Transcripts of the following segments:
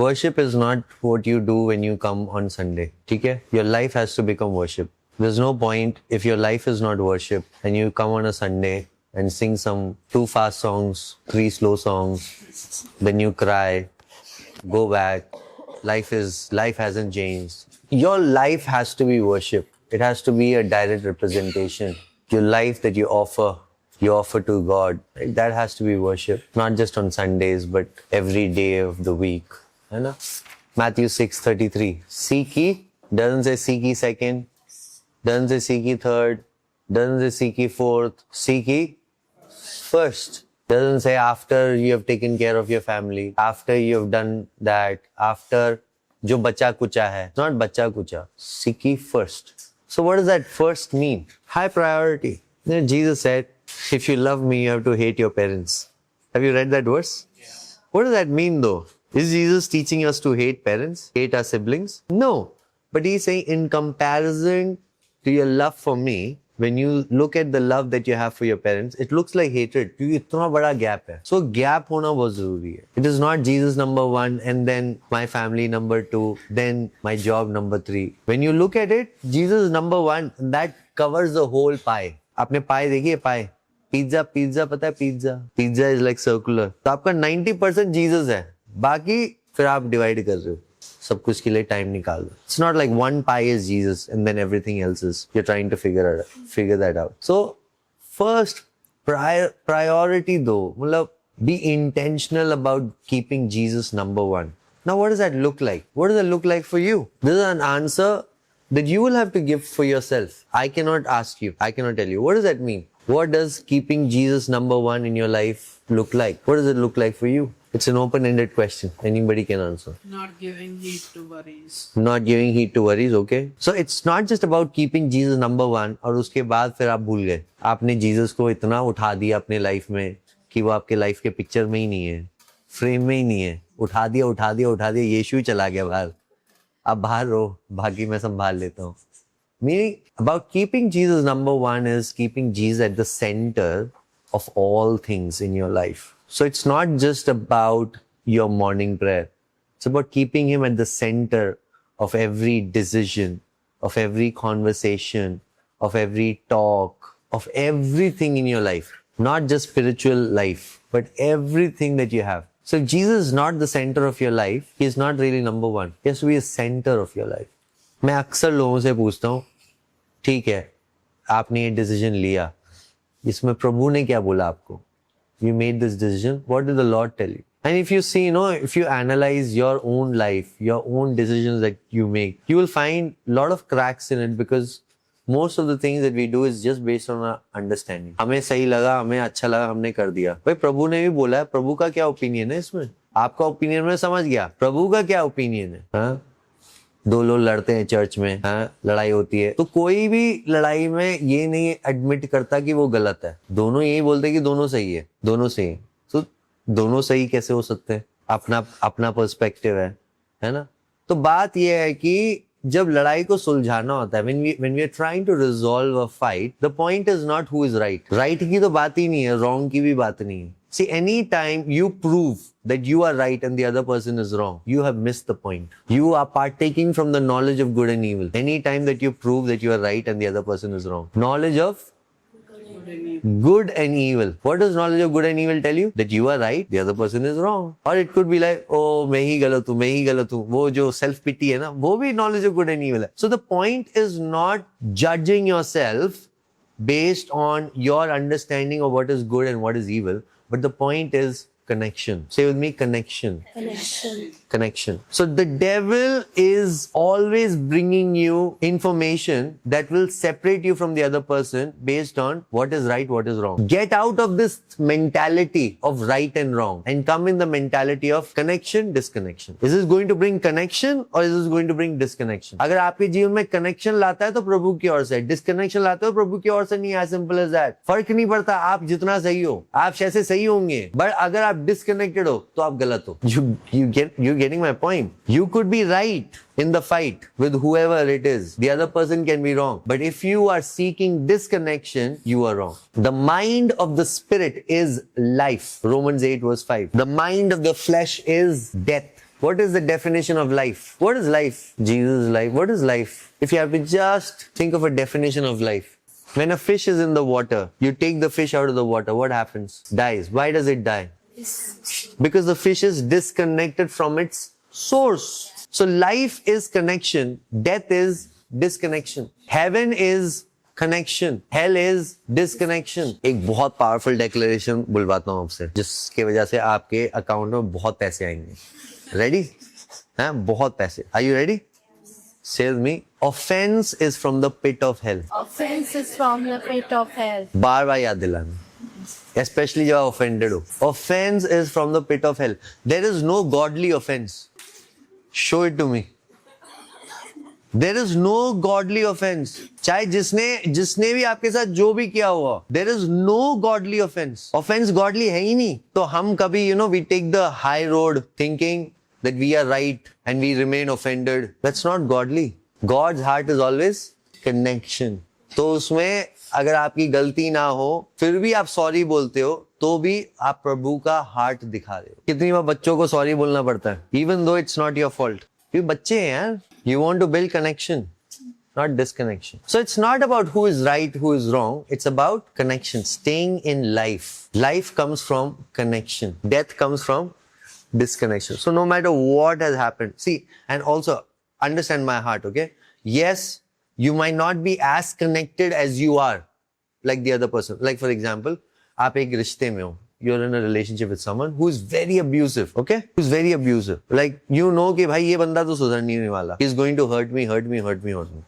worship is not what you do when you come on Sunday. Okay? Your life has to become worship. There's no point if your life is not worship and you come on a Sunday and sing some 2 fast songs, 3 slow songs, then you cry, go back. Life hasn't changed. Your life has to be worship. It has to be a direct representation. Your life that you offer to God. That has to be worship. Not just on Sundays, but every day of the week. है ना? Matthew 6:33. Seek ye, doesn't say seek ye second, doesn't say seek ye third, doesn't say seek ye fourth. Seek ye first. Doesn't say after you have taken care of your family, after you have done that, after जो बचा कुचा है. It's not बचा कुचा. Seek ye first. So what does that first mean? High priority. You know, Jesus said, if you love me, you have to hate your parents. Have you read that verse? Yeah. What does that mean though? Is Jesus teaching us to hate parents, hate our siblings? No. But he's saying in comparison to your love for me, when you look at the love that you have for your parents, it looks like hatred. क्योंकि इतना बड़ा gap है. So gap होना बहुत जरूरी है. It is not Jesus number 1 and then my family number 2, then my job number 3. When you look at it, Jesus is number 1. That covers the whole pie. आपने pie देखी है pie? Pizza पता है pizza? Pizza is like circular. तो आपका 90% Jesus है. बाकी फिर आप divide कर रहे हो. सब कुछ के लिए टाइम निकाल दो. It's not like one pie is Jesus and then everything else is you're trying to figure that out. So first priority though, मतलब be intentional about keeping Jesus number 1. Now what does that look like? What does that look like for you? This is an answer that you will have to give for yourself. I cannot ask you. I cannot tell you. What does that mean? What does keeping Jesus number 1 in your life look like? What does it look like for you? It's an open-ended question. Anybody can answer. Not giving heed to worries. Not giving heed to worries, okay? So it's not just about keeping Jesus number 1 और उसके बाद फिर आप भूल गए. आपने Jesus को इतना उठा दिया अपने लाइफ में कि वो आपके लाइफ के पिक्चर में ही नहीं है, फ्रेम में ही नहीं है. उठा दिया, यीशु ही चला गया बाहर. आप बाहर रहो, बाकी मैं संभाल लेता हूँ. Meaning about keeping Jesus number 1 is keeping Jesus at the center of all things in your life. So it's not just about your morning prayer. It's about keeping him at the center of every decision, of every conversation, of every talk, of everything in your life. Not just spiritual life, but everything that you have. So if Jesus is not the center of your life, he is not really number 1. He has to be the center of your life. मैं अक्सर लोगों से पूछता हूँ, ठीक है, आपने ये डिसीजन लिया, इसमें प्रभु ने क्या बोला आपको? You made this decision. What did the Lord tell you? And if you see, if you analyze your own life, your own decisions that you make, you will find a lot of cracks in it because most of the things that we do is just based on our understanding. हमें सही लगा, हमें अच्छा लगा, हमने कर दिया. भाई प्रभु ने भी बोला है, प्रभु का क्या ओपिनियन है इसमें? आपका ओपिनियन में समझ गया, प्रभु का क्या ओपिनियन है? हाँ? 2 लोग लड़ते हैं चर्च में, हाँ, लड़ाई होती है, तो कोई भी लड़ाई में ये नहीं एडमिट करता कि वो गलत है. दोनों यही बोलते हैं कि दोनों सही है. तो दोनों सही कैसे हो सकते हैं? अपना पर्सपेक्टिव है ना? तो बात ये है कि जब लड़ाई को सुलझाना होता है, when we are trying to resolve a fight, the point is not who is right. Right की तो बात ही नहीं है, wrong की भी बात नहीं है. See, anytime you prove that you are right and the other person is wrong, you have missed the point. You are partaking from the knowledge of good and evil. Anytime that you prove that you are right and the other person is wrong. Knowledge of good and evil. What does knowledge of good and evil tell you? That you are right, the other person is wrong. Or it could be like, oh, मैं ही गलत हूँ. वो जो self pity है ना, वो भी knowledge of good and evil है. So the point is not judging yourself based on your understanding of what is good and what is evil. But the point is connection. Say with me, connection. Connection. So the devil is always bringing you information that will separate you from the other person based on what is right, what is wrong. Get out of this mentality of right and wrong and come in the mentality of connection, disconnection. Is this going to bring connection or is this going to bring disconnection? अगर आपके जीवन में connection लाता है तो प्रभु की ओर से, disconnection लाता है तो प्रभु की ओर से नहीं. As simple as that. फर्क नहीं पड़ता आप जितना सही हो, आप जैसे सही होंगे, but अगर आप disconnected हो तो आप गलत हो. You getting my point? You could be right in the fight with whoever it is. The other person can be wrong. But if you are seeking disconnection, you are wrong. The mind of the spirit is life. Romans 8 verse 5. The mind of the flesh is death. What is the definition of life? What is life? Jesus' life. What is life? If you have to just think of a definition of life. When a fish is in the water, you take the fish out of the water, what happens? Dies. Why does it die? Because the fish is disconnected from its source. So life is connection. Death is disconnection. Heaven is connection. Hell is disconnection. एक बहुत powerful declaration बुलवाता हूँ आपसे, जिसके वजह से आपके account में बहुत पैसे आएंगे. Ready? हाँ, बहुत पैसे. Are you ready? Say with me. Offense is from the pit of hell. Offense is from the pit of hell. बार बार याद दिलाना. Especially जब आप offended हो. Offense is from the pit of hell. There is no godly offense. Show it to me. There is no godly offense. चाहे जिसने भी आपके साथ जो भी किया हुआ, there is no godly offense. Offense godly है ही नहीं. तो हम कभी we take the high road thinking that we are right and we remain offended. That's not godly. God's heart is always connection. तो उसमें अगर आपकी गलती ना हो फिर भी आप सॉरी बोलते हो तो भी आप प्रभु का हार्ट दिखा रहे हो. कितनी बार बच्चों को सॉरी बोलना पड़ता है, even though it's not your fault. ये बच्चे हैं यार. You want to build connection, not disconnection. So it's not about who is right, who is wrong. It's about connection, staying in life. Life comes from connection. Death comes from disconnection. So no matter what has happened, see, and also understand my heart, okay? Yes, you might not be as connected as you are, like the other person. Like for example, आप एक रिश्ते में हो. You're in a relationship with someone who is very abusive, okay? Who's very abusive. Like, you know कि भाई ये बंदा तो सुधर नहीं वाला. He's going to hurt me.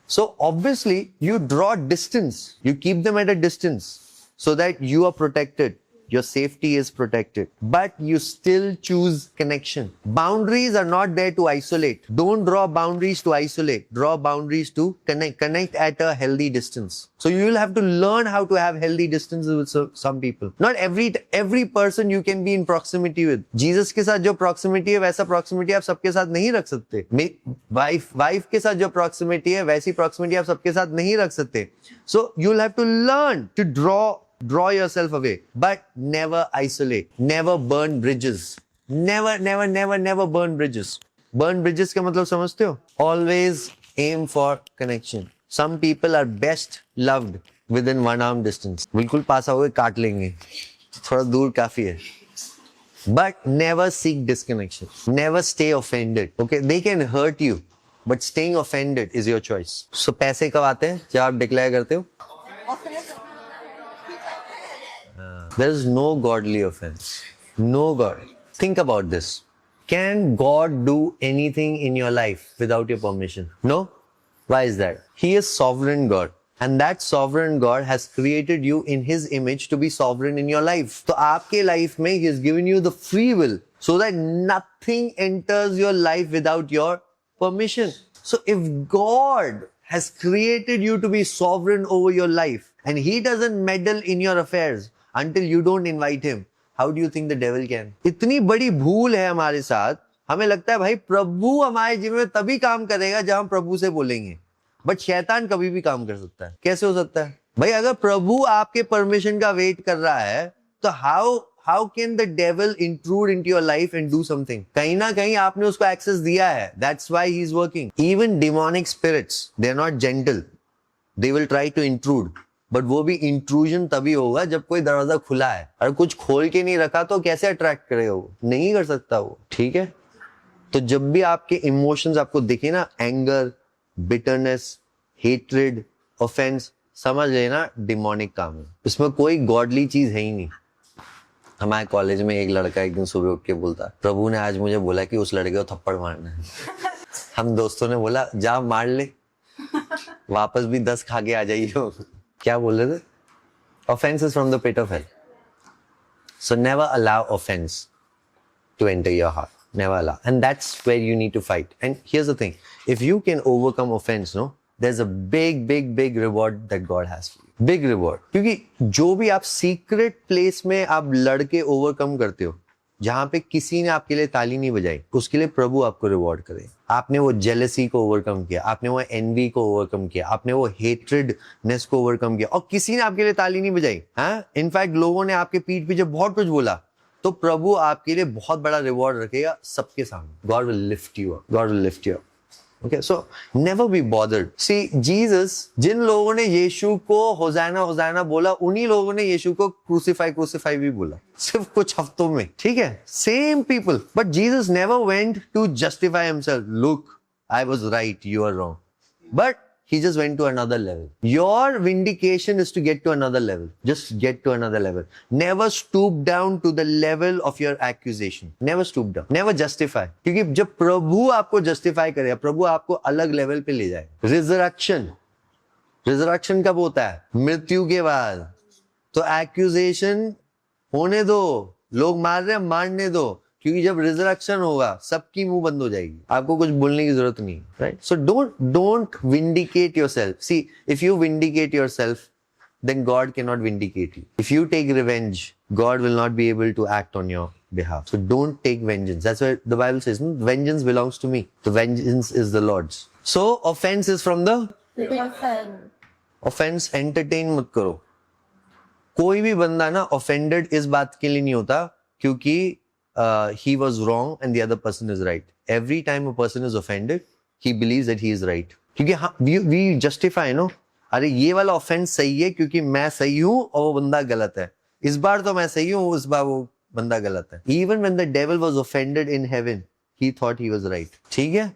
So obviously, you draw distance. You keep them at a distance so that you are protected. Your safety is protected. But you still choose connection. Boundaries are not there to isolate. Don't draw boundaries to isolate. Draw boundaries to connect. Connect at a healthy distance. So you will have to learn how to have healthy distances with some people. Not every person you can be in proximity with. Jesus के साथ जो proximity है वैसा proximity आप सबके साथ नहीं रख सकते. Wife के साथ जो proximity है वैसी proximity आप सबके साथ नहीं रख सकते. So you'll have to learn to draw yourself away, but never isolate. Never burn bridges. Never burn bridges. Burn bridges का मतलब समझते हो? Always aim for connection. Some people are best loved within 1 arm distance. बिल्कुल पास आओगे काट लेंगे. थोड़ा दूर काफी है. But never seek disconnection. Never stay offended. Okay, they can hurt you, but staying offended is your choice. So पैसे कब आते हैं? जब आप declare करते हो? There is no godly offense. No God. Think about this. Can God do anything in your life without your permission? No? Why is that? He is sovereign God. And that sovereign God has created you in His image to be sovereign in your life. So आपके life में He has given you the free will so that nothing enters your life without your permission. So if God has created you to be sovereign over your life and He doesn't meddle in your affairs until you don't invite Him, how do you think the devil can? इतनी बड़ी भूल है हमारे साथ. हमें लगता है भाई प्रभु हमारे जीवन में तभी काम करेगा जब हम प्रभु से बोलेंगे. बट शैतान कभी भी काम कर सकता है. कैसे हो सकता है भाई? अगर प्रभु आपके परमिशन का वेट कर रहा है तो how can the devil intrude into your life and do something? कहीं ना कहीं आपने उसको एक्सेस दिया है. That's why he is working. Even demonic spirits, they are not gentle. They will try to intrude. But वो भी इंट्रूजन तभी होगा जब कोई दरवाजा खुला है. अगर कुछ खोल के नहीं रखा तो कैसे अट्रैक्ट करेगा? वो नहीं कर सकता वो. ठीक है, तो जब भी आपके इमोशंस आपको दिखे ना, एंगर, बिटरनेस, हेट्रेड, ऑफेंस, समझ लेना डिमोनिक काम है. इसमें कोई गॉडली चीज है ही नहीं. हमारे कॉलेज में एक लड़का एक दिन सुबह उठ के बोलता, प्रभु ने आज मुझे बोला कि उस लड़के को थप्पड़ मारना है. हम दोस्तों ने बोला जा मार ले, वापस भी 10 खा के आ जाइए. क्या बोल रहे थे? Offense is from the pit of hell. So never allow offense to enter your heart. Never allow. And that's where you need to fight. And here's the thing. If you can overcome offense, no, there's a big reward that God has for you. Big reward. क्योंकि जो भी आप secret place में आप लड़के overcome करते हो, जहां पे किसी ने आपके लिए ताली नहीं बजाई, उसके लिए प्रभु आपको रिवॉर्ड करे. आपने वो जेलसी को ओवरकम किया, आपने वो एनवी को ओवरकम किया, आपने वो हेट्रेडनेस को ओवरकम किया और किसी ने आपके लिए ताली नहीं बजाई. हाँ, इनफैक्ट लोगों ने आपके पीठ पीछे बहुत कुछ बोला, तो प्रभु आपके लिए बहुत बड़ा रिवॉर्ड रखेगा सबके सामने. God will lift you up. God will lift you up. Okay, so never be bothered. See, Jesus, जिन लोगों ने यीशु को होजाना होजाना बोला, उन्हीं लोगों ने यीशु को क्रूसीफाई भी बोला, सिर्फ कुछ हफ्तों में. ठीक है, same people. But Jesus never went to justify himself. Look, I was right, you are wrong. But he just went to another level. Your vindication is to get to another level. Just get to another level. Never stoop down to the level of your accusation. Never stoop down. Never justify. क्योंकि जब प्रभु आपको justify करेगा, प्रभु आपको अलग level पे ले जाएगा. Resurrection कब होता है? मृत्यु के बाद. तो accusation होने दो. लोग मार रहे हैं, मारने दो. क्योंकि जब रिजरेक्शन होगा सबकी मुंह बंद हो जाएगी, आपको कुछ बोलने की जरूरत नहीं. Right? So don't vindicate yourself. See, if you vindicate yourself, then God cannot vindicate you. If you take revenge, God will not be able to act on your behalf. So don't take vengeance. That's why the Bible says, vengeance belongs to me. The vengeance is the Lord's. So offense is from the offense. Entertain मत करो. कोई भी बंदा ना offended इस बात के लिए नहीं होता क्योंकि he was wrong and the other person is right. Every time a person is offended, he believes that he is right. क्योंकि we justify, no? अरे ये वाला offense सही है क्योंकि मैं सही हूँ और वो बंदा गलत है. इस बार तो मैं सही हूँ, इस बार वो बंदा गलत है. Even when the devil was offended in heaven, he thought he was right. ठीक है?